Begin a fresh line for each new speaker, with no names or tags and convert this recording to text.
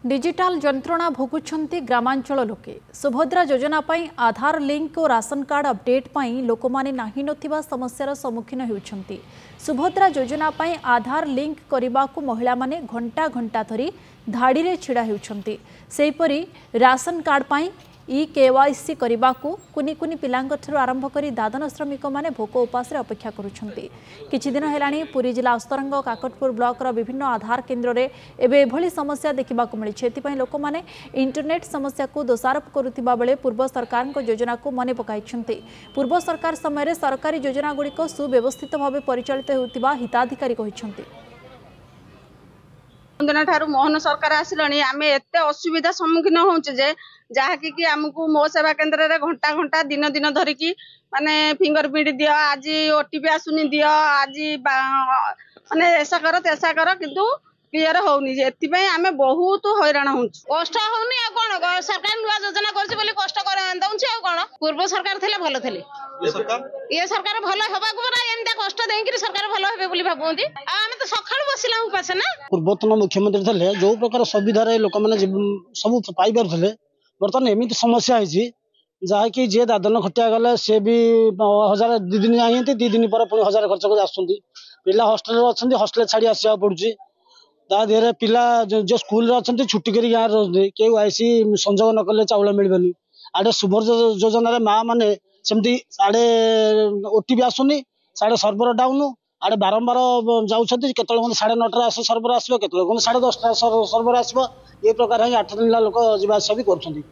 Digital जंत्रणा भोगुंट ग्रामांचल लोके सुभद्रा योजना आधार link और राशन कार्ड अपडेट लोक मैंने नाही नथिबा समस्यार सम्मुखीन होउछंती। सुभद्रा योजना आधार लिंक करने को महिला माने घंटा घंटा धरी धाड़ी रे छिड़ा होउछंती। सेहीपरि राशन कार्ड KYC करने को कुनी कुनी पिलांगठरू आरंभ करी दादन श्रमिक माने भोक उपास अपेक्षा करुछंती। किछि दिन हेलाणी पुरी जिला अस्तरंग काकटपुर ब्लॉक विभिन्न आधार केन्द्र रे एबे एभली समस्या देखा मिली। एथिपाई लोक माने इंटरनेट समस्या को दोषारोप करुथिबा बेले पूर्व सरकार योजना को मने पकाइछंती। पूर्व सरकार समय सरकारी योजना गुड़िक सुव्यवस्थित भाव परिचालित होउथिबा हिताधिकारी कहिछंती।
मोहन सरकार आसिलानी आमे एते असुविधा सम्मुखीन होउचे जे जहाँकि आमको मो सेवा केन्द्र रे घंटा घंटा दिन दिन धरिकी माने फिंगरप्रिंट दियो आज ओटीपी आसुनी दियो आज माने ऐसा कर किंतु क्लियर होउनी एथिपई आमे बहुत हैरान होउछ।
कष्ट होउनी आ कोन सरकार नुवा योजना करछि बोली कष्ट कर दउछि आ कोन पूर्व सरकार थिले भलो थिले ये सरकार भलो हेबा को एंता कष्ट देंकि सरकार भलो हेबे बोली भाबुंती आ आमे तो सखाळ बसिला उपास ना।
पूर्वतन मुख्यमंत्री थिले जो प्रकार सुविधा रे लोक माने सब पाई परथिले बर्तमान एमिति समस्या है जहाँकि जे दादन खटिया गले सी भी 1000 2 दिन जाइए 2 दिन पर पुणी 1000 खर्च कर आसुँच पिला हस्टेल अच्छा हस्टेल छाड़ी आसा पड़ुची ता देहरे पिला जो स्कूल अच्छा छुट्टी कर गाँव रोचे के आईसी संजोग न कले चाउल मिलबनी आड़े सुभद्रा योजना माँ मैंने सेमती आड़े ओटीपी आसुनी साढ़े सर्वर डाउन आड़े बारंबार जाऊँच केत 9:30 आस सर्वर आसो केत 10:30 सर्वर आसो ये प्रकार 8 दिन लोक जीवासा भी कर।